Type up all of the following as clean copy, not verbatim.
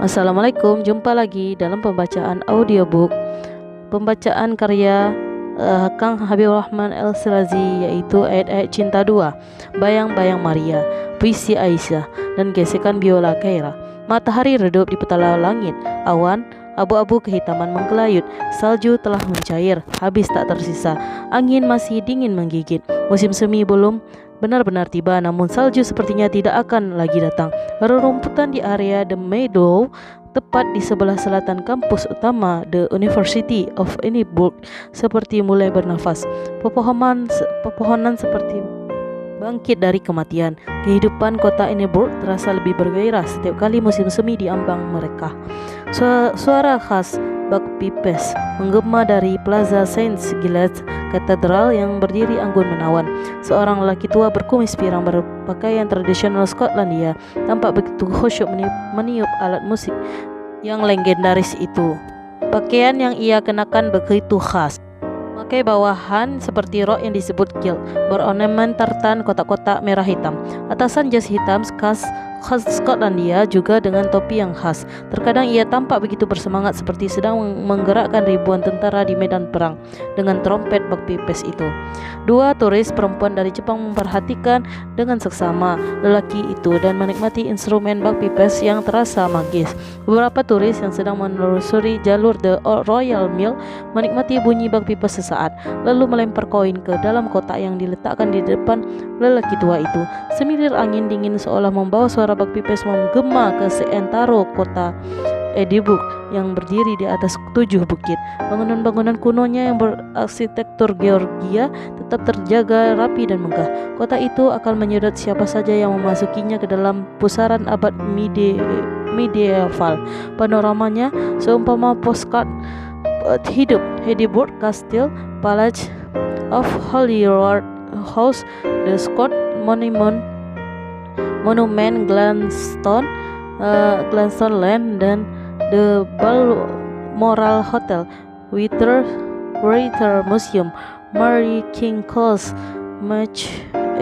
Assalamualaikum, jumpa lagi dalam pembacaan audiobook. Pembacaan karya Kang Habibur Rahman El-Shirazi, yaitu Ayat-Ayat Cinta 2, Bayang-Bayang Maria, Puisi Aisyah, dan Gesekan Biola Kaira. Matahari redup di petala langit, awan abu-abu kehitaman menggelayut, salju telah mencair, habis tak tersisa, angin masih dingin menggigit, musim semi belum benar-benar tiba, namun salju sepertinya tidak akan lagi datang. Rerumputan di area The Meadow, tepat di sebelah selatan kampus utama The University of Edinburgh, seperti mulai bernafas. Pepohonan seperti bangkit dari kematian. Kehidupan kota Edinburgh terasa lebih bergairah setiap kali musim semi di ambang mereka. Suara khas bagpipes menggema dari Plaza Saint Giles Katedral yang berdiri anggun menawan. Seorang lelaki tua berkumis pirang berpakaian tradisional Skotlandia tampak begitu khusyuk meniup alat musik yang legendaris itu. Pakaian yang ia kenakan begitu khas, pakai bawahan seperti rok yang disebut kilt, berornamen tartan kotak-kotak merah hitam, atasan jas hitam khas Skotlandia juga dengan topi yang khas. Terkadang ia tampak begitu bersemangat seperti sedang menggerakkan ribuan tentara di medan perang dengan trompet bagpipes itu. Dua turis perempuan dari Jepang memperhatikan dengan seksama lelaki itu dan menikmati instrumen bagpipes yang terasa magis. Beberapa turis yang sedang menelusuri jalur The Royal Mile menikmati bunyi bagpipes sesaat, lalu melempar koin ke dalam kotak yang diletakkan di depan lelaki tua itu. Semilir angin dingin seolah membawa suara bagpipes menggema ke seantero kota Edinburgh yang berdiri di atas 7 bukit. Bangunan-bangunan kunonya yang berarsitektur Georgia tetap terjaga rapi dan megah. Kota itu akan menyedot siapa saja yang memasukinya ke dalam pusaran abad medieval. Panoramanya seumpama postcard hidup. Edinburgh Castle, Palace of Holyrood House, The Scott Monument, Gladstone Land, dan The Balmoral Hotel, Winter Museum, Mary King Close, Match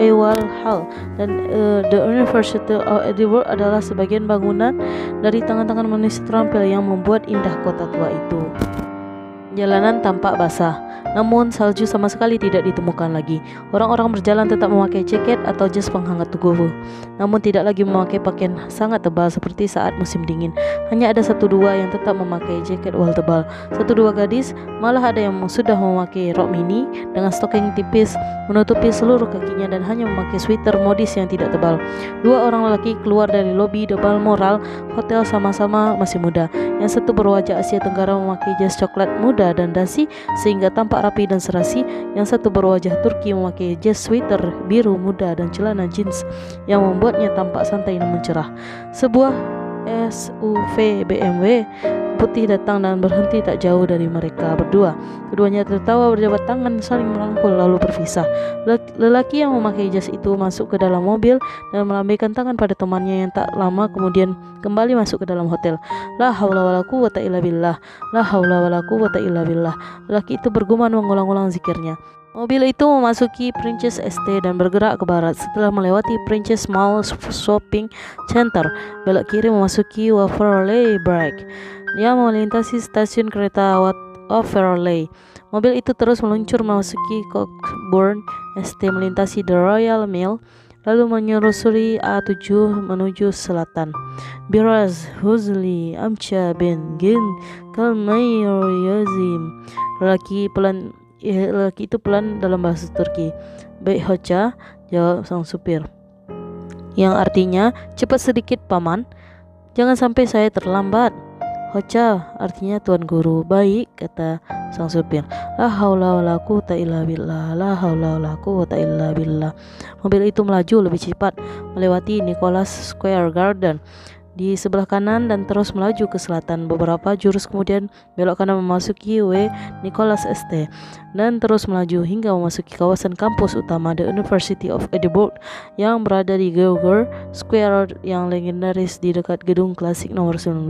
Ewell Hall, dan The University of Edinburgh adalah sebagian bangunan dari tangan-tangan manusia terampil yang membuat indah kota tua itu. Jalanan tampak basah, namun salju sama sekali tidak ditemukan lagi. Orang-orang berjalan tetap memakai jaket atau jas penghangat tubuh, namun tidak lagi memakai pakaian sangat tebal seperti saat musim dingin. Hanya ada satu dua yang tetap memakai jaket wol tebal. Satu dua gadis, malah ada yang sudah memakai rok mini dengan stocking tipis menutupi seluruh kakinya dan hanya memakai sweater modis yang tidak tebal. Dua orang lelaki keluar dari lobi The Balmoral Hotel sama-sama masih muda. Yang satu berwajah Asia Tenggara memakai jas coklat muda dan dasi sehingga tampak rapi dan serasi. Yang satu berwajah Turki memakai jas sweater biru muda dan celana jeans yang membuatnya tampak santai namun cerah. Sebuah SUV BMW putih datang dan berhenti tak jauh dari mereka berdua. Keduanya tertawa berjabat tangan saling merangkul lalu berpisah. Lelaki yang memakai jas itu masuk ke dalam mobil dan melambaikan tangan pada temannya yang tak lama kemudian kembali masuk ke dalam hotel. La haula wala quwwata illa billah, la haula wala quwwata illa billah. Lelaki itu bergumam mengulang-ulang zikirnya. Mobil itu memasuki Princess Estate dan bergerak ke barat. Setelah melewati Princess Mall Shopping Center, belok kiri memasuki Waverley Brake. Dia melintasi stasiun kereta Waverley. Mobil itu terus meluncur memasuki Cockburn Estate, melintasi The Royal Mile, lalu menyusuri A7 menuju selatan. Biraz Huzli Amcha Ben Gin Kalmayor Yazim. Lelaki itu pelan dalam bahasa Turki. Baik Hoca, jawab sang supir, yang artinya cepat sedikit paman, jangan sampai saya terlambat. Hoca artinya tuan guru. Baik, kata sang supir. La haula wala quwwata illa billah, la haula wala quwwata illa billah. Mobil itu melaju lebih cepat melewati Nicholas Square Garden di sebelah kanan dan terus melaju ke selatan. Beberapa jurus kemudian belok kanan memasuki Nicholas Estate dan terus melaju hingga memasuki kawasan kampus utama The University of Edinburgh yang berada di George Square yang legendaris di dekat gedung klasik nomor 19.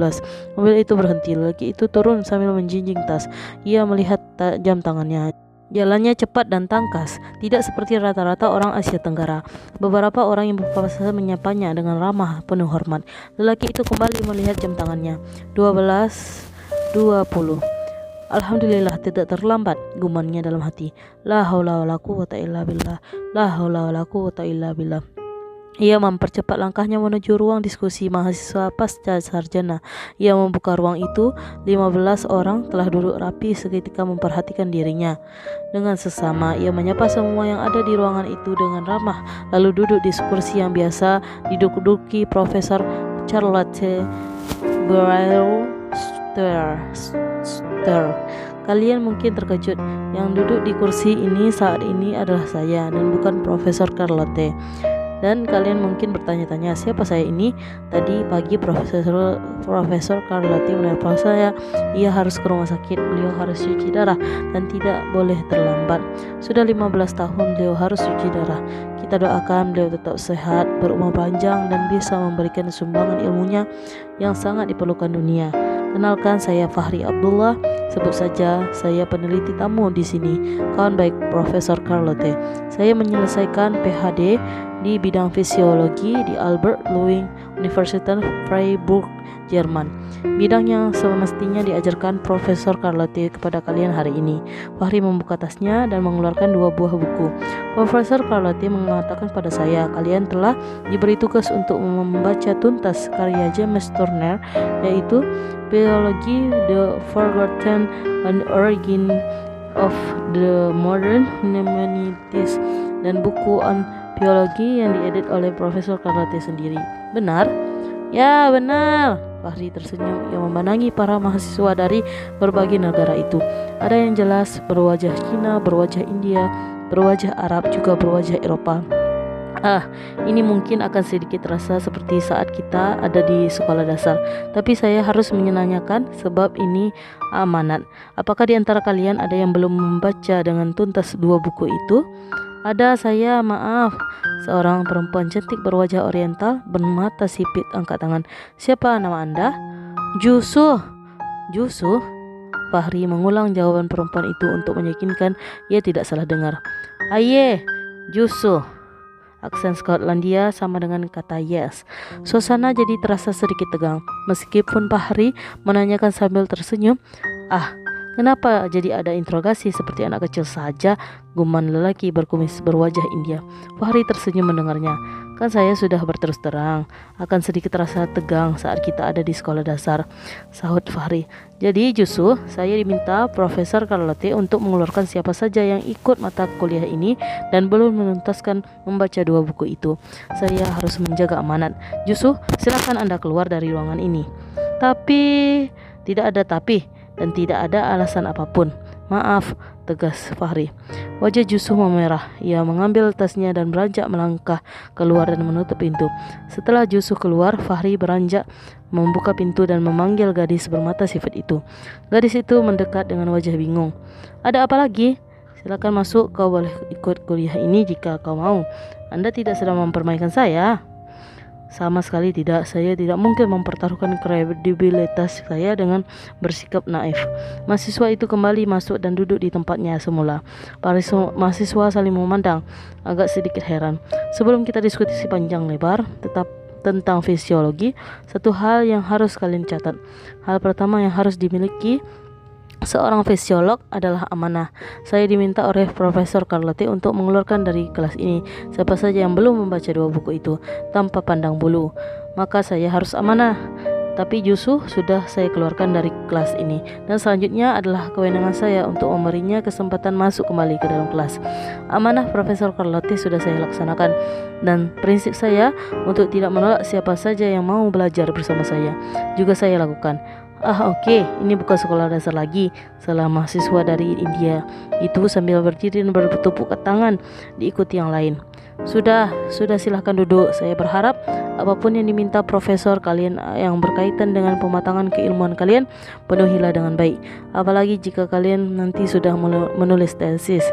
Mobil itu berhenti. Lelaki itu turun sambil menjinjing tas. Ia melihat jam tangannya. Jalannya cepat dan tangkas, tidak seperti rata-rata orang Asia Tenggara. Beberapa orang yang berpapasan menyapanya dengan ramah penuh hormat. Lelaki itu kembali melihat jam tangannya. 12:20. Alhamdulillah, tidak terlambat, gumannya dalam hati. La haula wala quwwata illa billah. La haula wala quwwata illa billah. Ia mempercepat langkahnya menuju ruang diskusi mahasiswa pasca sarjana. Ia membuka ruang itu. 15 orang telah duduk rapi seketika memperhatikan dirinya. Dengan sesama, ia menyapa semua yang ada di ruangan itu dengan ramah, lalu duduk di kursi yang biasa diduduki Profesor Charlotte Brewster. Kalian mungkin terkejut. Yang duduk di kursi ini saat ini adalah saya dan bukan Profesor Charlotte. Dan kalian mungkin bertanya-tanya, siapa saya ini? Tadi pagi Profesor Carlotti menelpon saya. Ia harus ke rumah sakit, beliau harus cuci darah dan tidak boleh terlambat. Sudah 15 tahun beliau harus cuci darah. Kita doakan beliau tetap sehat, berumur panjang dan bisa memberikan sumbangan ilmunya yang sangat diperlukan dunia. Kenalkan, saya Fahri Abdullah. Sebut saja saya peneliti tamu di sini. Kawan baik Profesor Carlotte. Saya menyelesaikan PhD di bidang fisiologi di Albert Lewin University Freiburg, Jerman. Bidang yang semestinya diajarkan Profesor Carlotte kepada kalian hari ini. Fahri membuka tasnya dan mengeluarkan 2 buah buku. Profesor Carlotte mengatakan pada saya, kalian telah diberi tugas untuk membaca tuntas karya James Turner, yaitu Biology, The Forgotten and Origin of the Modern Humanities, dan buku on biologi yang diedit oleh Profesor Carlotte sendiri. Benar? Ya, benar. Fahri tersenyum. Ia memandangi para mahasiswa dari berbagai negara itu. Ada yang jelas berwajah Cina, berwajah India, berwajah Arab, juga berwajah Eropa. Ini mungkin akan sedikit terasa seperti saat kita ada di sekolah dasar, tapi saya harus menanyakan sebab ini amanat. Apakah di antara kalian ada yang belum membaca dengan tuntas 2 buku itu? Ada, saya, maaf. Seorang perempuan cantik berwajah oriental bermata sipit angkat tangan. Siapa nama Anda? Jusu. Jusu? Fahri mengulang jawaban perempuan itu untuk meyakinkan ia tidak salah dengar. Aye, Jusu. Aksen Skotlandia sama dengan kata yes. Suasana jadi terasa sedikit tegang. Meskipun Fahri menanyakan sambil tersenyum, kenapa jadi ada interogasi seperti anak kecil saja? Guman lelaki berkumis berwajah India. Fahri tersenyum mendengarnya. Kan saya sudah berterus terang, akan sedikit terasa tegang saat kita ada di sekolah dasar, sahut Fahri. Jadi justru saya diminta Profesor Carlotte untuk mengeluarkan siapa saja yang ikut mata kuliah ini dan belum menuntaskan membaca 2 buku itu. Saya harus menjaga amanat. Justru silakan Anda keluar dari ruangan ini. Tapi tidak ada tapi dan tidak ada alasan apapun. Maaf, tegas Fahri. Wajah Jusu memerah. Ia mengambil tasnya dan beranjak melangkah keluar dan menutup pintu. Setelah Jusu keluar, Fahri beranjak membuka pintu dan memanggil gadis bermata sipit itu. Gadis itu mendekat dengan wajah bingung. Ada apa lagi? Silakan masuk, kau boleh ikut kuliah ini jika kau mau. Anda tidak sedang mempermainkan saya. Sama sekali tidak. Saya tidak mungkin mempertaruhkan kredibilitas saya dengan bersikap naif. Mahasiswa itu kembali masuk dan duduk di tempatnya semula. Para mahasiswa saling memandang, agak sedikit heran. Sebelum kita diskusi panjang lebar tentang fisiologi, satu hal yang harus kalian catat. Hal pertama yang harus dimiliki seorang fisiolog adalah amanah. Saya diminta oleh Profesor Carlotte untuk mengeluarkan dari kelas ini siapa saja yang belum membaca 2 buku itu tanpa pandang bulu. Maka saya harus amanah. Tapi justru sudah saya keluarkan dari kelas ini, dan selanjutnya adalah kewenangan saya untuk memberinya kesempatan masuk kembali ke dalam kelas. Amanah Profesor Carlotte sudah saya laksanakan, dan prinsip saya untuk tidak menolak siapa saja yang mau belajar bersama saya juga saya lakukan. Oke, ini bukan sekolah dasar lagi. Salah mahasiswa dari India itu sambil berdiri dan bertepuk tangan diikuti yang lain. Sudah silahkan duduk. Saya berharap apapun yang diminta profesor kalian yang berkaitan dengan pematangan keilmuan kalian, penuhilah dengan baik. Apalagi jika kalian nanti sudah menulis tesis.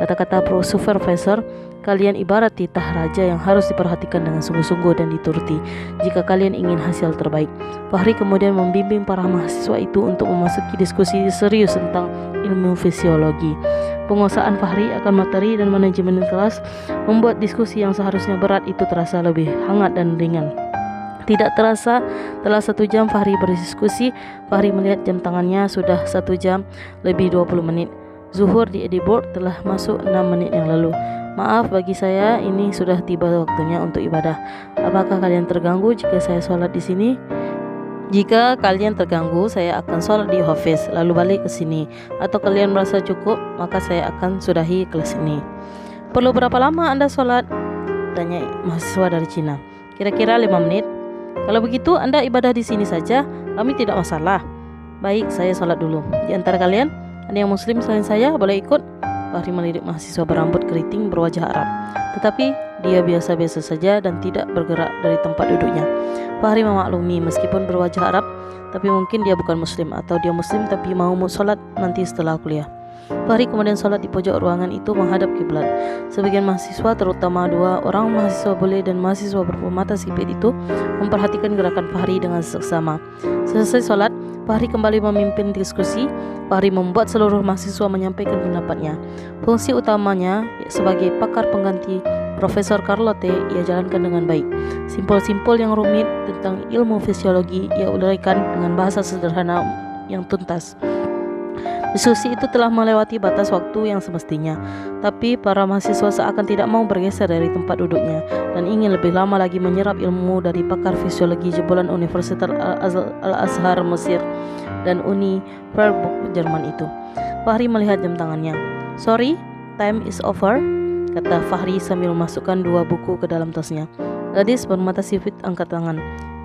Kata-kata supervisor, kalian ibarat titah raja yang harus diperhatikan dengan sungguh-sungguh dan dituruti jika kalian ingin hasil terbaik. Fahri kemudian membimbing para mahasiswa itu untuk memasuki diskusi serius tentang ilmu fisiologi. Penguasaan Fahri akan materi dan manajemen kelas membuat diskusi yang seharusnya berat itu terasa lebih hangat dan ringan. Tidak terasa, telah 1 jam Fahri berdiskusi. Fahri melihat jam tangannya, sudah 1 jam lebih 20 menit. Zuhur di Edinburgh telah masuk 6 menit yang lalu. Maaf, bagi saya ini sudah tiba waktunya untuk ibadah. Apakah kalian terganggu jika saya sholat di sini? Jika kalian terganggu, saya akan sholat di Hafiz lalu balik ke sini. Atau kalian merasa cukup, maka saya akan sudahi kelas ini. Perlu berapa lama Anda sholat? Tanya mahasiswa dari Cina. Kira-kira 5 menit. Kalau begitu Anda ibadah di sini saja, kami tidak masalah. Baik, saya sholat dulu. Di antara kalian, ada yang muslim selain saya, boleh ikut? Fahri melirik mahasiswa berambut keriting berwajah Arab. Tetapi dia biasa-biasa saja dan tidak bergerak dari tempat duduknya. Fahri memaklumi meskipun berwajah Arab, tapi mungkin dia bukan muslim, atau dia muslim tapi mau sholat nanti setelah kuliah. Fahri kemudian sholat di pojok ruangan itu menghadap kiblat. Sebagian mahasiswa, terutama 2 orang mahasiswa bule dan mahasiswa bermata sipit itu, memperhatikan gerakan Fahri dengan seksama. Selesai sholat, Fahri kembali memimpin diskusi. Fahri membuat seluruh mahasiswa menyampaikan pendapatnya. Fungsi utamanya sebagai pakar pengganti Profesor Carlotte ia jalankan dengan baik. Simpul-simpul yang rumit tentang ilmu fisiologi ia uraikan dengan bahasa sederhana yang tuntas. Diskusi itu telah melewati batas waktu yang semestinya, tapi para mahasiswa seakan tidak mau bergeser dari tempat duduknya dan ingin lebih lama lagi menyerap ilmu dari pakar fisiologi jebolan Universitas Al-Azhar Mesir dan Uni Freiburg Jerman itu. Fahri melihat jam tangannya. "Sorry, time is over," kata Fahri sambil memasukkan 2 buku ke dalam tasnya. Gadis bermata sipit angkat tangan.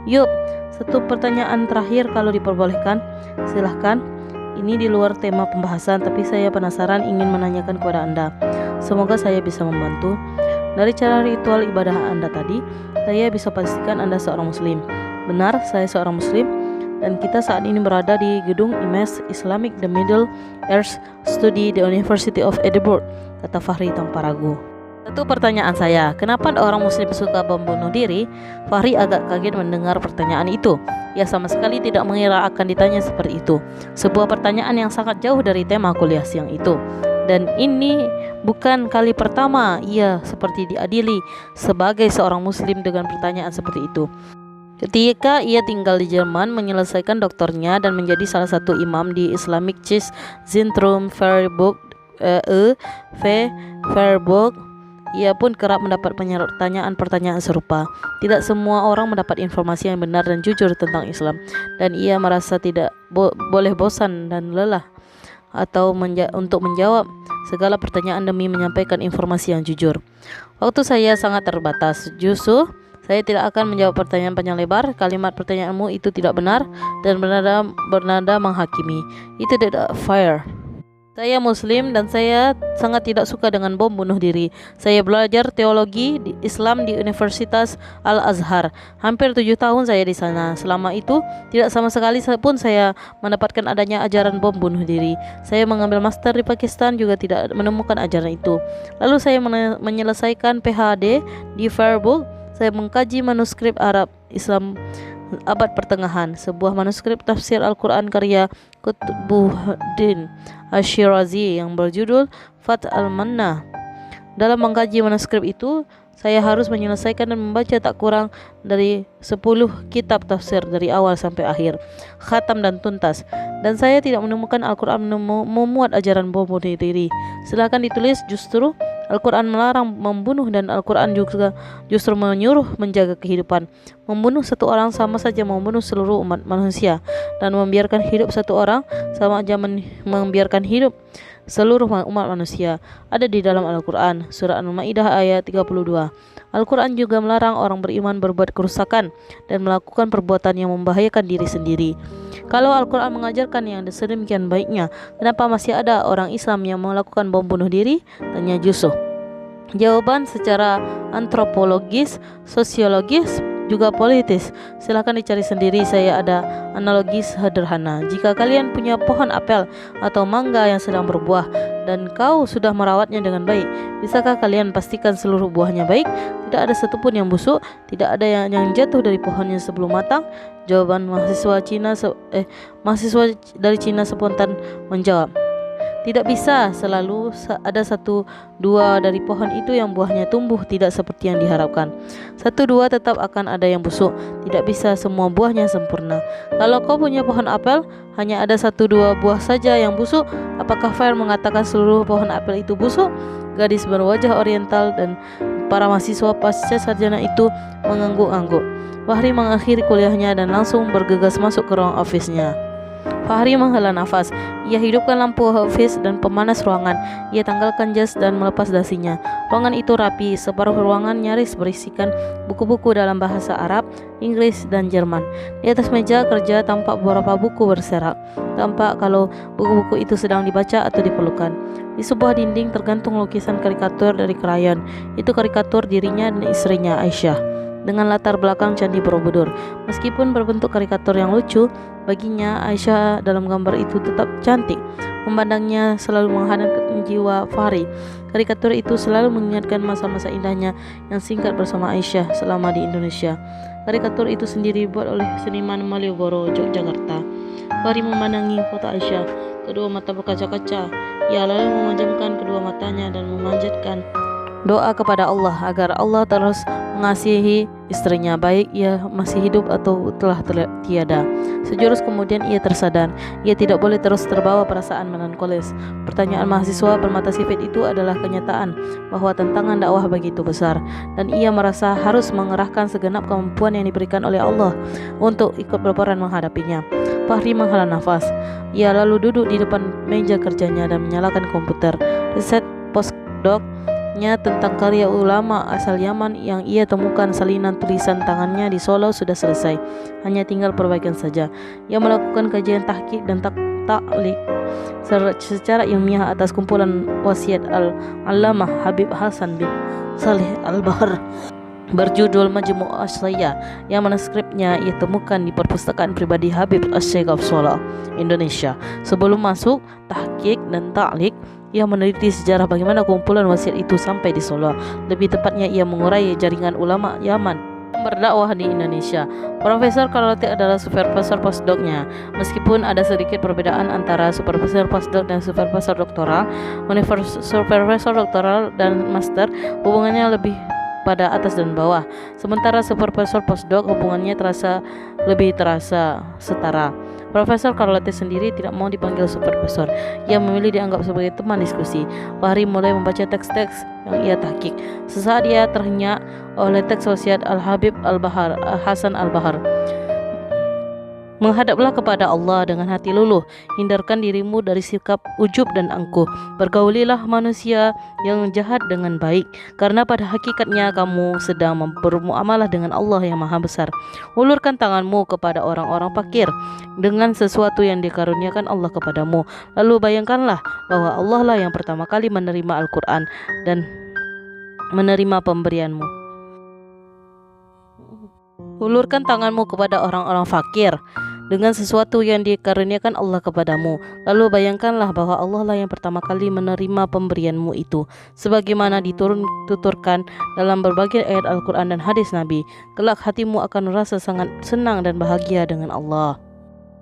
"Yup, 1 pertanyaan terakhir kalau diperbolehkan." "Silahkan. Ini di luar tema pembahasan, tapi saya penasaran ingin menanyakan kepada Anda. Semoga saya bisa membantu. Dari cara ritual ibadah Anda tadi, saya bisa pastikan Anda seorang muslim." "Benar, saya seorang muslim, dan kita saat ini berada di gedung IMES Islamic The Middle East Study the University of Edinburgh," kata Fahri tanpa ragu. "Satu pertanyaan saya, kenapa orang muslim suka membunuh diri?" Fahri agak kaget mendengar pertanyaan itu. Ia sama sekali tidak mengira akan ditanya seperti itu. Sebuah pertanyaan yang sangat jauh dari tema kuliah siang itu. Dan ini bukan kali pertama ia seperti diadili sebagai seorang muslim dengan pertanyaan seperti itu. Ketika ia tinggal di Jerman menyelesaikan doktornya dan menjadi salah satu imam di Islamic Church Zentrum Freiburg Freiburg, ia pun kerap mendapat pertanyaan-pertanyaan serupa. Tidak semua orang mendapat informasi yang benar dan jujur tentang Islam, dan ia merasa tidak boleh bosan dan lelah atau untuk menjawab segala pertanyaan demi menyampaikan informasi yang jujur. Waktu saya sangat terbatas. Justru saya tidak akan menjawab pertanyaan panjang lebar. Kalimat pertanyaanmu itu tidak benar dan bernada menghakimi. Itu tidak fair. Saya muslim dan saya sangat tidak suka dengan bom bunuh diri. Saya belajar teologi Islam di Universitas Al-Azhar. Hampir 7 tahun saya di sana. Selama itu tidak sama sekali pun saya mendapatkan adanya ajaran bom bunuh diri. Saya mengambil master di Pakistan juga tidak menemukan ajaran itu. Lalu saya menyelesaikan PhD di Freiburg. Saya mengkaji manuskrip Arab Islam abad pertengahan, sebuah manuskrip tafsir Al-Quran karya Qutbuddin Ash-Shirazi yang berjudul Fath al-Manna. Dalam mengkaji manuskrip itu, saya harus menyelesaikan dan membaca tak kurang dari 10 kitab tafsir dari awal sampai akhir, khatam dan tuntas. Dan saya tidak menemukan Al-Quran memuat ajaran bom bunuh diri. Silakan ditulis, justru Al-Quran melarang membunuh dan Al-Quran juga justru menyuruh menjaga kehidupan. Membunuh satu orang sama saja membunuh seluruh umat manusia, dan membiarkan hidup satu orang sama saja membiarkan hidup seluruh umat manusia. Ada di dalam Al-Quran, surah Al-Ma'idah ayat 32. Al-Quran juga melarang orang beriman berbuat kerusakan dan melakukan perbuatan yang membahayakan diri sendiri. Kalau Al-Quran mengajarkan yang sedemikian baiknya, kenapa masih ada orang Islam yang melakukan bom bunuh diri? Tanya Yusuf. Jawaban secara antropologis, sosiologis, juga politis. Silahkan dicari sendiri, saya ada analogi sederhana. Jika kalian punya pohon apel atau mangga yang sedang berbuah dan kau sudah merawatnya dengan baik, bisakah kalian pastikan seluruh buahnya baik? Tidak ada satupun yang busuk, tidak ada yang jatuh dari pohonnya sebelum matang. Jawaban mahasiswa dari Cina spontan menjawab. Tidak bisa selalu ada satu dua dari pohon itu yang buahnya tumbuh tidak seperti yang diharapkan. Satu dua tetap akan ada yang busuk. Tidak bisa semua buahnya sempurna. Kalau kau punya pohon apel, hanya ada satu dua buah saja yang busuk. Apakah fair mengatakan seluruh pohon apel itu busuk? Gadis berwajah oriental dan para mahasiswa pasca sarjana itu mengangguk-angguk. Fahri mengakhiri kuliahnya dan langsung bergegas masuk ke ruang ofisnya. Fahri menghela nafas. Ia hidupkan lampu office dan pemanas ruangan. Ia tanggalkan jas dan melepas dasinya. Ruangan itu rapi. Separuh ruangan nyaris berisikan buku-buku dalam bahasa Arab, Inggris, dan Jerman. Di atas meja kerja tampak beberapa buku berserak. Tampak kalau buku-buku itu sedang dibaca atau diperlukan. Di sebuah dinding tergantung lukisan karikatur dari krayon. Itu karikatur dirinya dan istrinya Aisyah, dengan latar belakang candi Borobudur. Meskipun berbentuk karikatur yang lucu, baginya Aisyah dalam gambar itu tetap cantik. Memandangnya selalu menghangatkan jiwa Fahri. Karikatur itu selalu mengingatkan masa-masa indahnya yang singkat bersama Aisyah selama di Indonesia. Karikatur itu sendiri dibuat oleh seniman Malioboro, Yogyakarta. Fahri memandangi foto Aisyah. Kedua mata berkaca-kaca. Ia lalu memejamkan kedua matanya dan memanjatkan doa kepada Allah agar Allah terus mengasihi istrinya, baik ia masih hidup atau telah tiada. Sejurus kemudian ia tersadar, ia tidak boleh terus terbawa perasaan melankolis. Pertanyaan mahasiswa bermata sipit itu adalah kenyataan bahwa tantangan dakwah begitu besar, dan ia merasa harus mengerahkan segenap kemampuan yang diberikan oleh Allah untuk ikut berperan menghadapinya. Fahri menghela nafas. Ia lalu duduk di depan meja kerjanya dan menyalakan komputer. Riset postdoc tentang karya ulama asal Yaman yang ia temukan salinan tulisan tangannya di Solo sudah selesai. Hanya tinggal perbaikan saja. Ia melakukan kajian tahqiq dan taklik secara ilmiah atas kumpulan wasiat Al-Allamah Habib Hasan bin Saleh Al-Bahar berjudul Majmu' Asy-Syiah, yang manuskripnya ia temukan di perpustakaan pribadi Habib Asy-Syaikh Solo, Indonesia. Sebelum masuk tahqiq dan taklik, ia meneliti sejarah bagaimana kumpulan wasiat itu sampai di Solo. Lebih tepatnya ia mengurai jaringan ulama Yaman berdakwah di Indonesia. Profesor Karolati adalah supervisor postdocnya. Meskipun ada sedikit perbedaan antara supervisor postdoc dan supervisor doktoral, supervisor doktoral dan master hubungannya lebih pada atas dan bawah. Sementara supervisor postdoc hubungannya lebih terasa setara. Profesor Karolati sendiri tidak mau dipanggil supervisor. Ia memilih dianggap sebagai teman diskusi. Fahri mulai membaca teks-teks yang ia tahqiq. Sesaat ia terhenyak oleh teks wasiat Al-Habib Al-Bahar, Hasan Al-Bahar. Menghadaplah kepada Allah dengan hati luluh. Hindarkan dirimu dari sikap ujub dan angkuh. Bergaulilah manusia yang jahat dengan baik, karena pada hakikatnya kamu sedang bermuamalah dengan Allah yang Maha Besar. Ulurkan tanganmu kepada orang-orang fakir dengan sesuatu yang dikaruniakan Allah kepadamu. Lalu bayangkanlah bahwa Allah lah yang pertama kali menerima Al-Quran dan menerima pemberianmu. Ulurkan tanganmu kepada orang-orang fakir dengan sesuatu yang dikaruniakan Allah kepadamu. Lalu bayangkanlah bahwa Allah lah yang pertama kali menerima pemberianmu itu, sebagaimana dituturkan dalam berbagai ayat Al-Quran dan hadis Nabi. Kelak hatimu akan merasa sangat senang dan bahagia dengan Allah.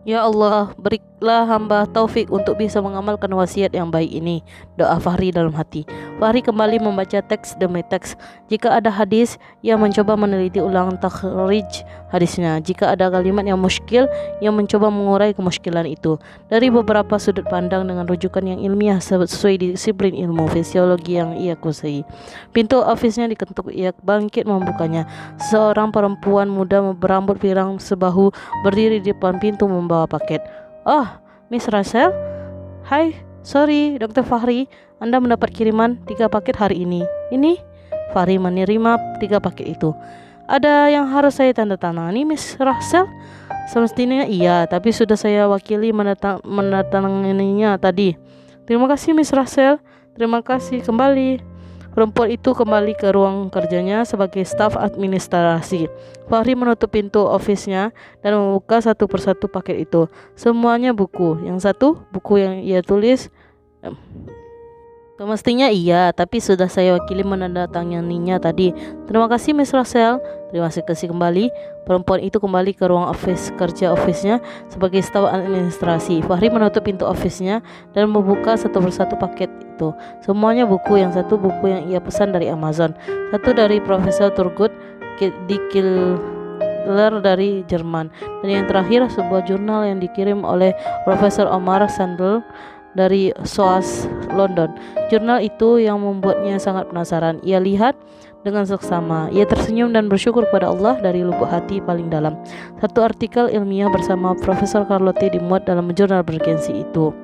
Ya Allah, berilah hamba taufik untuk bisa mengamalkan wasiat yang baik ini, doa Fahri dalam hati. Fahri kembali membaca teks demi teks. Jika ada hadis, ia mencoba meneliti ulang takhrij hadisnya. Jika ada kalimat yang muskil, ia mencoba mengurai kemuskilan itu dari beberapa sudut pandang dengan rujukan yang ilmiah sesuai disiplin ilmu fisiologi yang ia kuasai. Pintu ofisnya diketuk. Ia bangkit membukanya. Seorang perempuan muda berambut pirang sebahu berdiri di depan pintu membawa paket. Oh, Miss Rachel? Hai, sorry, Dr. Fahri, Anda mendapat kiriman 3 paket hari ini. Ini? Fahri menerima 3 paket itu. Ada yang harus saya tanda tangani, Miss Rachel? Semestinya iya, tapi sudah saya wakili menandatanganinya tadi. Terima kasih, Miss Rachel. Terima kasih kembali. Perempuan itu kembali ke ruang kerjanya sebagai staf administrasi. Fahri menutup pintu ofisnya dan membuka satu persatu paket itu. Semuanya buku. Yang satu, buku yang ia tulis Semestinya iya, tapi sudah saya wakili menandatanganinya tadi. Terima kasih Miss Russell. Terima kasih kembali. Perempuan itu kembali ke ruang kerja ofisnya sebagai staf administrasi. Fahri menutup pintu ofisnya dan membuka satu persatu paket itu. Semuanya buku, yang satu buku yang ia pesan dari Amazon, satu dari Profesor Turgut Dikiller dari Jerman, dan yang terakhir sebuah jurnal yang dikirim oleh Profesor Omar Sandel dari SOAS London. Jurnal itu yang membuatnya sangat penasaran. Ia lihat dengan seksama. Ia tersenyum dan bersyukur kepada Allah dari lubuk hati paling dalam. Satu artikel ilmiah bersama Profesor Carlotti dimuat dalam jurnal bergensi itu.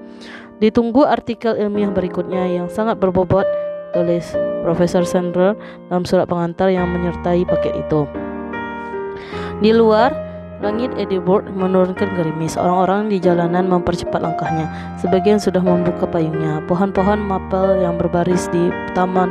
Ditunggu artikel ilmiah berikutnya yang sangat berbobot, tulis Profesor Sandler dalam surat pengantar yang menyertai paket itu. Di luar, langit Edinburgh menurunkan gerimis. Orang-orang di jalanan mempercepat langkahnya. Sebagian sudah membuka payungnya. Pohon-pohon mapel yang berbaris di taman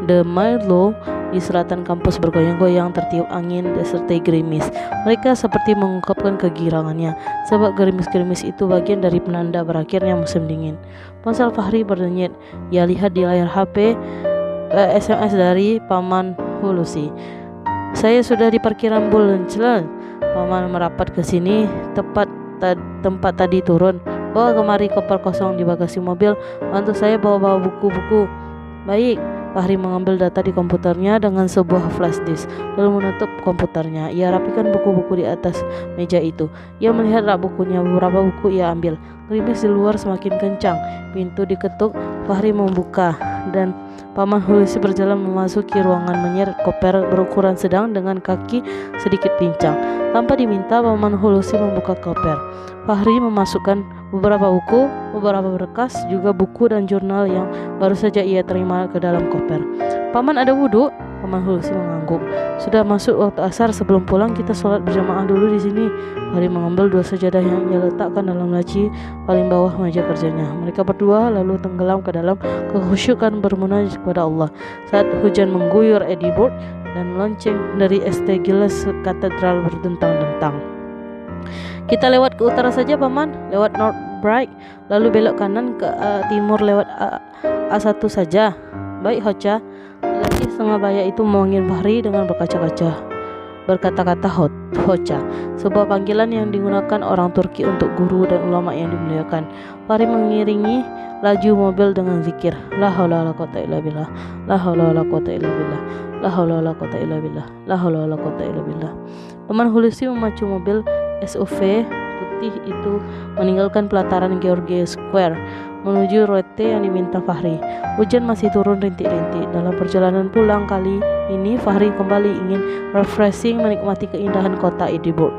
The Milo di selatan kampus bergoyang-goyang tertiup angin disertai gerimis. Mereka seperti mengungkapkan kegirangannya, sebab gerimis-gerimis itu bagian dari penanda berakhirnya musim dingin. Ponsel Fahri berdenyut. Ia lihat di layar HP SMS dari Paman Hulusi. Saya sudah di parkiran Bulencel. Paman merapat ke sini, tempat tadi turun. Bawa kemari koper kosong di bagasi mobil. Bantu saya bawa buku-buku. Baik. Fahri mengambil data di komputernya dengan sebuah flash disk, lalu menutup komputernya. Ia rapikan buku-buku di atas meja itu. Ia melihat rak bukunya, beberapa buku ia ambil. Gerimis di luar semakin kencang. Pintu diketuk. Fahri membuka dan Paman Hulusi berjalan memasuki ruangan menyeret koper berukuran sedang dengan kaki sedikit pincang. Tanpa diminta, Paman Hulusi membuka koper. Fahri memasukkan beberapa buku, beberapa berkas, juga buku dan jurnal yang baru saja ia terima ke dalam koper. Paman ada wudhu? Paman Hulusi mengangguk. Sudah masuk waktu asar, sebelum pulang kita sholat berjamaah dulu di sini. Fahri mengambil 2 sajadah yang ia letakkan dalam laci paling bawah meja kerjanya. Mereka berdua lalu tenggelam ke dalam kekhusyukan bermunajat kepada Allah. Saat hujan mengguyur Edinburgh dan lonceng dari St. Giles Katedral berdentang-dentang. Kita lewat ke utara saja, Paman. Lewat North Bright, lalu belok kanan ke timur lewat A1 saja. Baik, Hoca. Lelaki setengah baya itu memanggil Fahri dengan berkata-kata Hoca, sebuah panggilan yang digunakan orang Turki untuk guru dan ulama yang dimuliakan. Fahri mengiringi laju mobil dengan zikir, la haula wala quwata illa billah, la haula wala quwata illa billah, la haula wala quwata illa billah, la haula wala quwata illa billah. Paman Hulusi memacu mobil SUV putih itu meninggalkan pelataran George Square menuju rute yang diminta Fahri. Hujan masih turun rintik-rintik. Dalam perjalanan pulang kali ini, Fahri kembali ingin refreshing menikmati keindahan kota Edinburgh.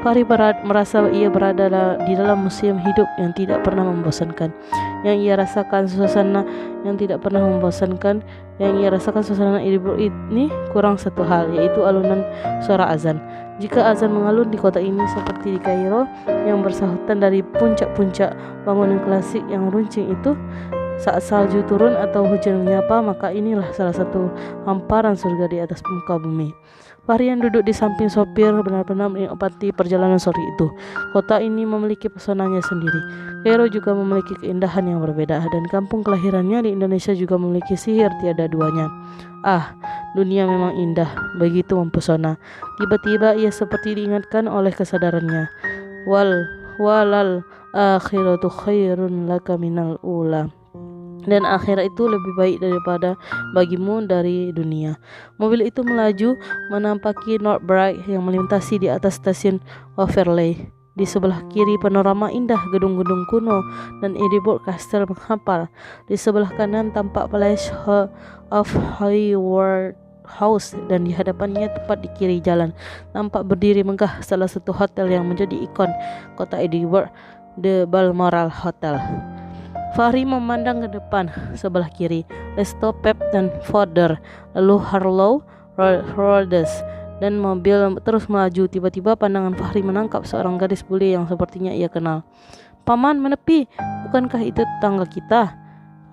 Fahri merasa ia berada di dalam museum hidup yang tidak pernah membosankan. Yang ia rasakan suasana Edinburgh ini kurang satu hal, yaitu alunan suara azan. Jika azan mengalun di kota ini seperti di Kairo yang bersahutan dari puncak-puncak bangunan klasik yang runcing itu, saat salju turun atau hujan menyapa, maka inilah salah satu hamparan surga di atas muka bumi. Fahri yang duduk di samping sopir benar-benar menikmati perjalanan sore itu. Kota ini memiliki pesonanya sendiri. Kairo juga memiliki keindahan yang berbeda, dan kampung kelahirannya di Indonesia juga memiliki sihir tiada duanya. Ah, dunia memang indah, begitu mempesona. Tiba-tiba ia seperti diingatkan oleh kesadarannya. Walal akhiratu khairun laka minal ula. Dan akhirat itu lebih baik daripada bagimu dari dunia. Mobil itu melaju menampaki North Bright yang melintasi di atas stasiun Waverley. Di sebelah kiri panorama indah gedung-gedung kuno dan Edinburgh Castle menghampar. Di sebelah kanan tampak Palace of Hayward House, dan di hadapannya tepat di kiri jalan nampak berdiri megah salah satu hotel yang menjadi ikon kota Edinburgh, The Balmoral Hotel. Fahri memandang ke depan sebelah kiri, Resto Pep dan Fodder, lalu Harlow Roads, dan mobil terus melaju. Tiba-tiba pandangan Fahri menangkap seorang gadis bule yang sepertinya ia kenal. Paman menepi, bukankah itu tetangga kita?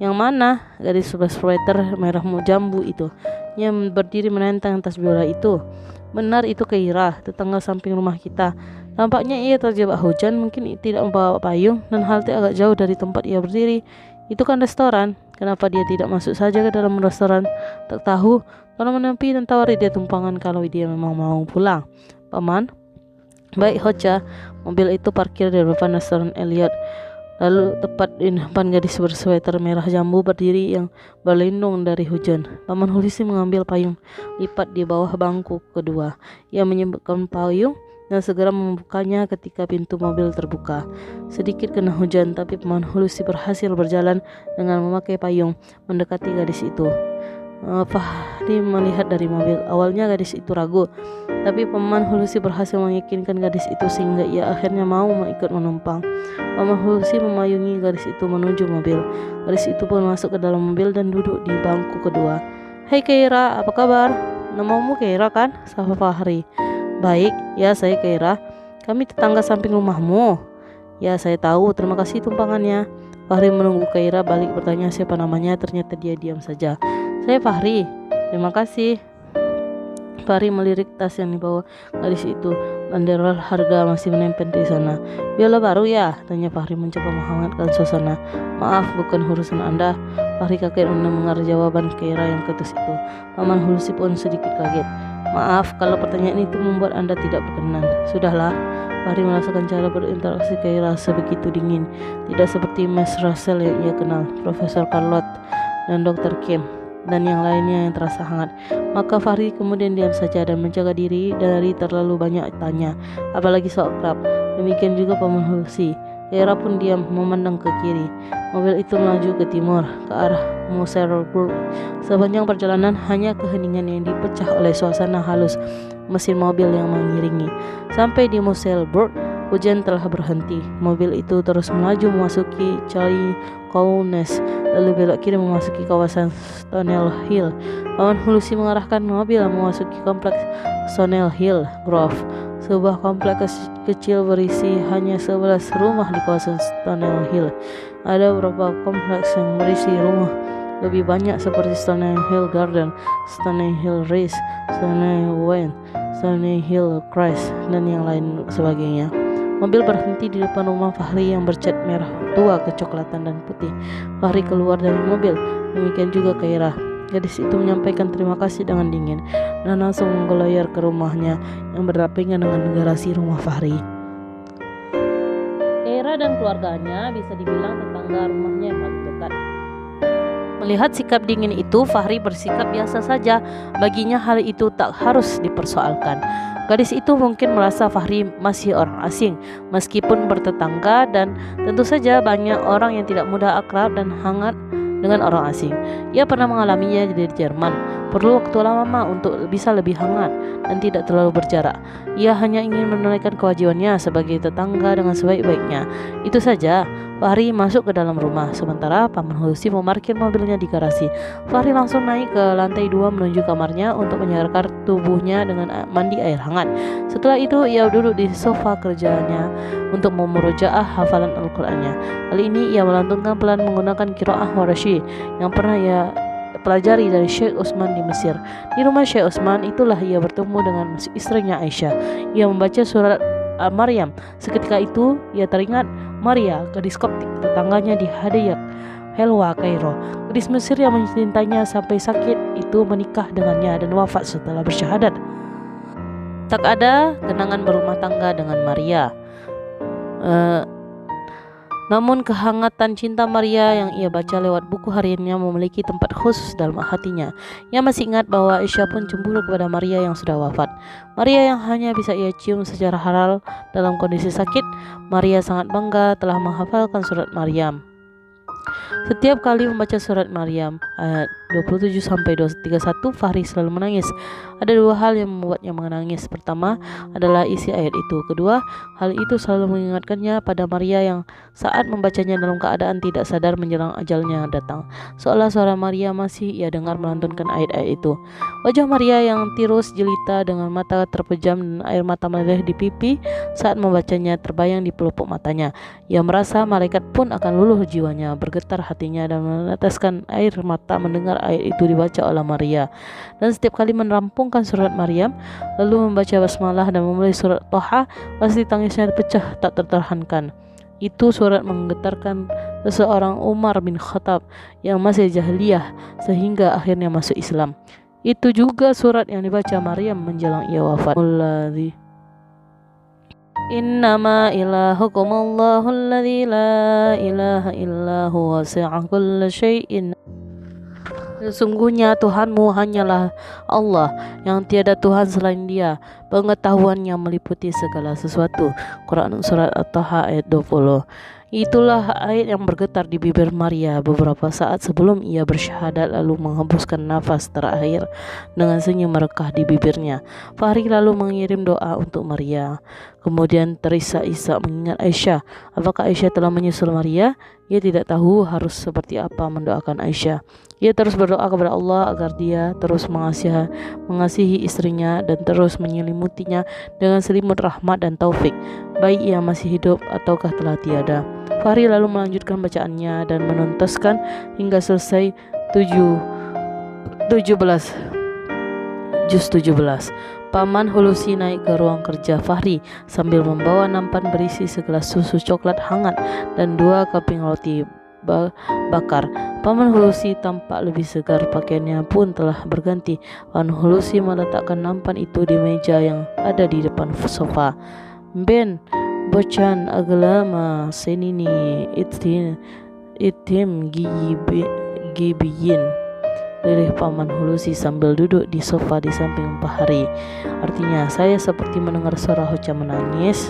Yang mana? Gadis sweater merah jambu itu yang berdiri menentang tas biola itu. Benar, itu Keira, tetangga samping rumah kita. Tampaknya ia terjebak hujan, mungkin tidak membawa payung dan halte agak jauh dari tempat ia berdiri. Itu kan restoran. Kenapa dia tidak masuk saja ke dalam restoran? Tak tahu. Tolong menepi dan tawari dia tumpangan kalau dia memang mau pulang. Paman, baik Hoca. Mobil itu parkir di depan restoran Elliot. Lalu tepat di depan gadis bersweater merah jambu berdiri yang berlindung dari hujan. Paman Hulisi mengambil payung lipat di bawah bangku kedua. Ia menyebutkan payung dan segera membukanya ketika pintu mobil terbuka. Sedikit kena hujan, tapi Paman Hulisi berhasil berjalan dengan memakai payung mendekati gadis itu. Fahri melihat dari mobil. Awalnya gadis itu ragu, tapi Paman Hulisi berhasil meyakinkan gadis itu sehingga ia akhirnya mau ikut menumpang. Paman Hulisi memayungi gadis itu menuju mobil. Gadis itu pun masuk ke dalam mobil dan duduk di bangku kedua. "Hai Keira, apa kabar? Namamu Keira kan?" sapa Fahri. "Baik, ya saya Keira. Kami tetangga samping rumahmu." "Ya saya tahu, terima kasih tumpangannya." Fahri menunggu Keira balik bertanya siapa namanya, ternyata dia diam saja. "Saya Fahri." "Terima kasih." Fahri melirik tas yang dibawa gadis itu. Banderol harga masih menempel di sana. "Biola baru ya?" tanya Fahri mencoba menghangatkan suasana. "Maaf, bukan urusan Anda." Fahri kaget mendengar jawaban Keira yang ketus itu. Paman Hulsi pun sedikit kaget. "Maaf kalau pertanyaan itu membuat Anda tidak berkenan." "Sudahlah." Fahri merasakan cara berinteraksi Keira sebegitu dingin, tidak seperti Miss Russell yang ia kenal, Profesor Carlot, dan Dr. Kim, dan yang lainnya yang terasa hangat. Maka Fahri kemudian diam saja dan menjaga diri dari terlalu banyak tanya, apalagi soal kerap. Demikian juga Paman Hulsi. Keira pun diam memandang ke kiri. Mobil itu melaju ke timur, ke arah Musselburgh. Sepanjang perjalanan hanya keheningan yang dipecah oleh suasana halus mesin mobil yang mengiringi. Sampai di Musselburgh, hujan telah berhenti. Mobil itu terus melaju memasuki Charlie Kaunes, lalu belok kiri memasuki kawasan Stonell Hill. Paman Hulsi mengarahkan mobil memasuki kompleks Stonell Hill Grove, sebuah kompleks kecil berisi hanya 11 rumah di kawasan Stonell Hill. Ada beberapa kompleks yang berisi rumah lebih banyak seperti Stonell Hill Garden, Stonell Hill Rise, Stonell Wen, Stonell Hill Crest, dan yang lain sebagainya. Mobil berhenti di depan rumah Fahri yang bercat merah tua kecoklatan dan putih. Fahri keluar dari mobil, demikian juga Keira. Gadis itu menyampaikan terima kasih dengan dingin dan langsung menggelayar ke rumahnya yang berdampingan dengan garasi rumah Fahri. Keira dan keluarganya bisa dibilang tetangga rumahnya yang paling dekat. Melihat sikap dingin itu, Fahri bersikap biasa saja. Baginya hal itu tak harus dipersoalkan. Gadis itu mungkin merasa Fahri masih orang asing, meskipun bertetangga, dan tentu saja banyak orang yang tidak mudah akrab dan hangat dengan orang asing. Ia pernah mengalaminya di Jerman. Perlu waktu lama untuk bisa lebih hangat dan tidak terlalu berjarak. Ia hanya ingin menunaikan kewajibannya sebagai tetangga dengan sebaik-baiknya. Itu saja. Fahri masuk ke dalam rumah, sementara Paman Hulsi memarkir mobilnya di garasi. Fahri langsung naik ke lantai 2 menuju kamarnya untuk menyegarkan tubuhnya dengan mandi air hangat. Setelah itu ia duduk di sofa kerjanya untuk memurojaah hafalan Al-Qur'annya. Kali ini ia melantunkan pelan menggunakan qiraah Warashi yang pernah ia pelajari dari Syekh Utsman di Mesir. Di rumah Syekh Utsman itulah ia bertemu dengan istrinya Aisyah. Ia membaca surat Maryam. Seketika itu ia teringat Maria, gadis Koptik tetangganya di Hadayak, Helwa, Kairo. Gadis Mesir yang mencintainya sampai sakit itu menikah dengannya dan wafat setelah bersyahadat. Tak ada kenangan berumah tangga dengan Maria. Namun kehangatan cinta Maria yang ia baca lewat buku hariannya memiliki tempat khusus dalam hatinya. Ia masih ingat bahwa Aisyah pun cemburu kepada Maria yang sudah wafat. Maria yang hanya bisa ia cium secara halal dalam kondisi sakit. Maria sangat bangga telah menghafalkan surat Maryam. Setiap kali membaca surat Maryam ayat 27-31, Fahri selalu menangis. Ada dua hal yang membuatnya menangis. Pertama adalah isi ayat itu. Kedua, hal itu selalu mengingatkannya pada Maria yang saat membacanya dalam keadaan tidak sadar menjelang ajalnya datang. Seolah suara Maria masih ia dengar melantunkan ayat-ayat itu. Wajah Maria yang tirus jelita dengan mata terpejam dan air mata meleleh di pipi saat membacanya terbayang di pelupuk matanya. Ia merasa malaikat pun akan luluh jiwanya, bergetar hatinya dan meneteskan air mata mendengar ayat itu dibaca oleh Maria. Dan setiap kali merampungkan surat Maryam lalu membaca basmalah dan memulai surat Toha, pasti tangisnya pecah tak tertahankan. Itu surat menggetarkan seseorang Umar bin Khattab yang masih jahiliyah sehingga akhirnya masuk Islam. Itu juga surat yang dibaca Maryam menjelang ia wafat. Innama ilahukumullahu alladzi la ilaha illa huwa wasi'a kulla syai'in. Sesungguhnya Tuhanmu hanyalah Allah yang tiada Tuhan selain Dia. Pengetahuannya meliputi segala sesuatu. Quran Surat At-Taha ayat 20. Itulah ayat yang bergetar di bibir Maria beberapa saat sebelum ia bersyahadat, lalu menghembuskan nafas terakhir dengan senyum merekah di bibirnya. Fahri lalu mengirim doa untuk Maria. Kemudian terisak-isak mengingat Aisyah. Apakah Aisyah telah menyusul Maria? Ia tidak tahu harus seperti apa mendoakan Aisyah. Ia terus berdoa kepada Allah agar Dia terus mengasihi istrinya dan terus menyelimutinya dengan selimut rahmat dan taufik, baik ia masih hidup ataukah telah tiada. Fahri lalu melanjutkan bacaannya dan menuntaskan hingga selesai juz 17. Paman Hulusi naik ke ruang kerja Fahri sambil membawa nampan berisi segelas susu coklat hangat dan 2 keping roti bakar. Paman Hulusi tampak lebih segar, pakaiannya pun telah berganti. Paman Hulusi meletakkan nampan itu di meja yang ada di depan sofa. Ben Bocan aglama senini itim gibiyin, lirih Paman Hulusi sambil duduk di sofa di samping Fahri. Artinya, saya seperti mendengar suara Hoca menangis.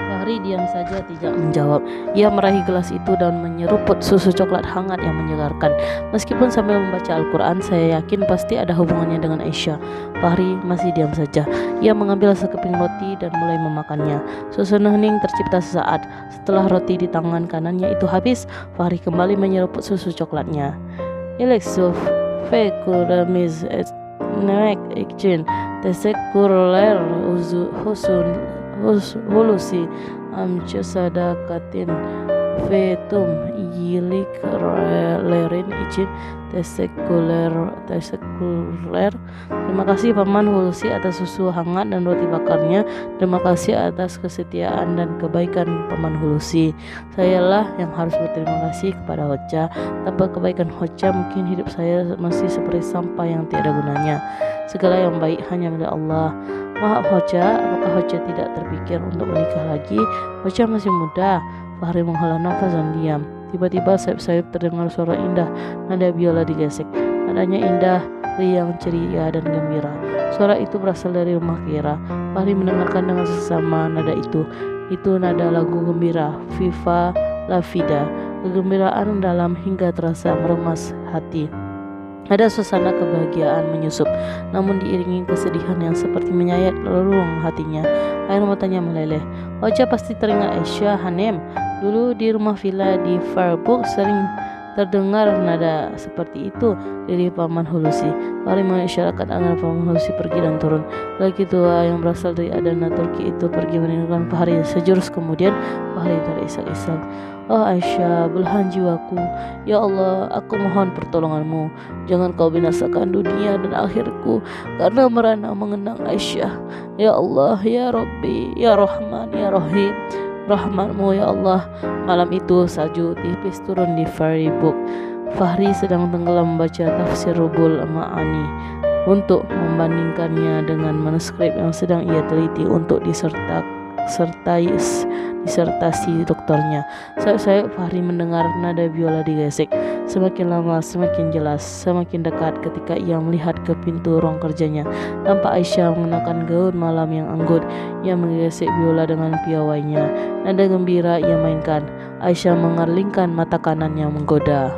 Fahri diam saja tidak menjawab. Ia meraih gelas itu dan menyeruput susu coklat hangat yang menyegarkan. Meskipun sambil membaca Al-Quran, saya yakin pasti ada hubungannya dengan Aisyah. Fahri masih diam saja. Ia mengambil sekeping roti dan mulai memakannya. Suasana hening tercipta sesaat. Setelah roti di tangan kanannya itu habis, Fahri kembali menyeruput susu coklatnya. Eleksuf fekuramiz nek ikjin tesekuler Hulusi amjasadakatin fetum yilik lerin izin tesekuler. Terima kasih Paman Hulusi atas susu hangat dan roti bakarnya. Terima kasih atas kesetiaan dan kebaikan Paman Hulusi. Sayalah yang harus berterima kasih kepada Hoca. Tanpa kebaikan Hoca, mungkin hidup saya masih seperti sampah yang tiada gunanya. Segala yang baik hanya milik Allah. Maaf Hoca, apakah Hoca tidak terpikir untuk menikah lagi? Hoca masih muda. Fahri menghela nafas dan diam. Tiba-tiba sayup-sayup terdengar suara indah. Nada biola digesek. Nadanya indah, riang, ceria dan gembira. Suara itu berasal dari rumah Kira. Fahri mendengarkan dengan sesama nada itu. Itu nada lagu gembira, Viva la Vida. Kegembiraan dalam hingga terasa meremas hati. Ada suasana kebahagiaan menyusup, namun diiringi kesedihan yang seperti menyayat relung hatinya. Air matanya meleleh. Hoca pasti teringat Aisyah Hanem. Dulu di rumah villa di Freiburg sering terdengar nada seperti itu dari Paman Hulusi. Fahri mengisyaratkan agar Paman Hulusi pergi dan turun. Laki tua yang berasal dari Adana Turki itu pergi meninggalkan Fahri. Sejurus kemudian Fahri terisak-isak. Oh Aisyah, belahan jiwaku, ya Allah, aku mohon pertolonganmu. Jangan kau binasakan dunia dan akhirku karena merana mengenang Aisyah. Ya Allah, ya Rabbi, ya Rahman, ya Rahim, rahmatmu ya Allah. Malam itu salju tipis turun di Freiburg. Fahri sedang tenggelam membaca tafsir Rubul Ma'ani untuk membandingkannya dengan manuskrip yang sedang ia teliti untuk disertasi doktornya. Sayup-sayup Fahri mendengar nada biola digesek. Semakin lama semakin jelas, semakin dekat ketika ia melihat ke pintu ruang kerjanya. Tampak Aisyah mengenakan gaun malam yang anggun. Ia menggesek biola dengan piawainya. Nada gembira ia mainkan. Aisyah mengerlingkan mata kanan yang menggoda.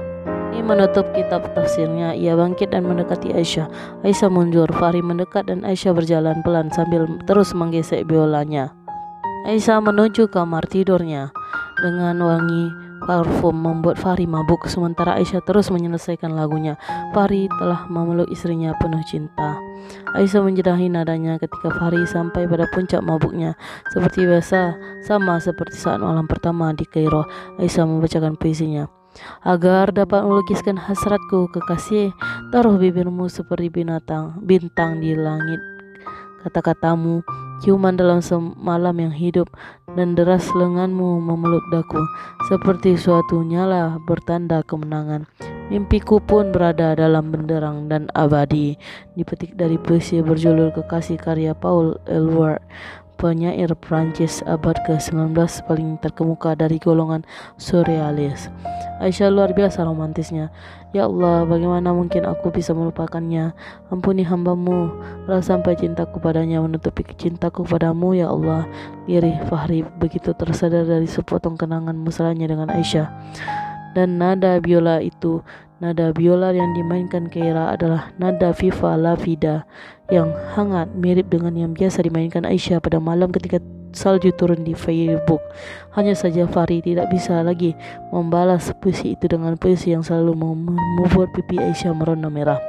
Ini menutup kitab tafsirnya. Ia bangkit dan mendekati Aisyah. Aisyah mundur. Fahri mendekat dan Aisyah berjalan pelan sambil terus menggesek biolanya. Aisyah menuju kamar tidurnya dengan wangi parfum membuat Fahri mabuk. Sementara Aisyah terus menyelesaikan lagunya. Fahri telah memeluk istrinya penuh cinta. Aisyah menjedahi nadanya ketika Fahri sampai pada puncak mabuknya. Seperti biasa, sama seperti saat malam pertama di Kairo, Aisyah membacakan puisinya. Agar dapat melukiskan hasratku kekasih, taruh bibirmu seperti bintang di langit. Kata-katamu ciuman dalam semalam yang hidup, dan deras lenganmu memeluk daku, seperti suatu nyala bertanda kemenangan. Mimpiku pun berada dalam benderang dan abadi. Dipetik dari puisi berjudul Kekasih karya Paul Eluard, penyair Prancis abad ke-19 paling terkemuka dari golongan surrealis. Aisyah luar biasa romantisnya. Ya Allah, bagaimana mungkin aku bisa melupakannya? Ampuni hambamu, kalau sampai cintaku padanya menutupi cintaku padamu, ya Allah. Lirih Fahri begitu tersadar dari sepotong kenangan mesranya dengan Aisyah. Dan nada biola yang dimainkan Keira adalah nada Viva la Vida yang hangat, mirip dengan yang biasa dimainkan Aisyah pada malam ketika salju turun di Facebook. Hanya saja Fahri tidak bisa lagi membalas puisi itu dengan puisi yang selalu membuat pipi Aisyah merona merah.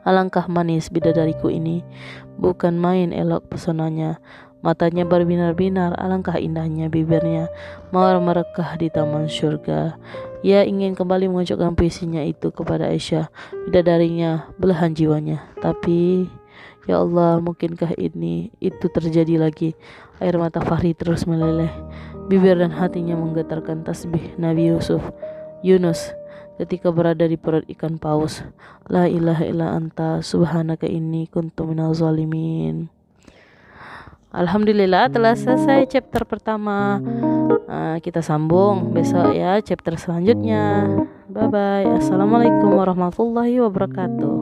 Alangkah manis bidadariku ini, bukan main elok pesonanya. Matanya berbinar-binar, alangkah indahnya bibirnya, mawar merekah di taman surga. Ia ingin kembali mengucapkan puisinya itu kepada Aisyah, bidadarinya, belahan jiwanya. Tapi, ya Allah, mungkinkah itu terjadi lagi? Air mata Fahri terus meleleh. Bibir dan hatinya menggetarkan tasbih Nabi Yunus ketika berada di perut ikan paus. La ilaha illa anta subhanaka inni kuntu minaz zalimin. Alhamdulillah telah selesai chapter pertama. Kita sambung besok ya chapter selanjutnya. Bye bye. Assalamualaikum warahmatullahi wabarakatuh.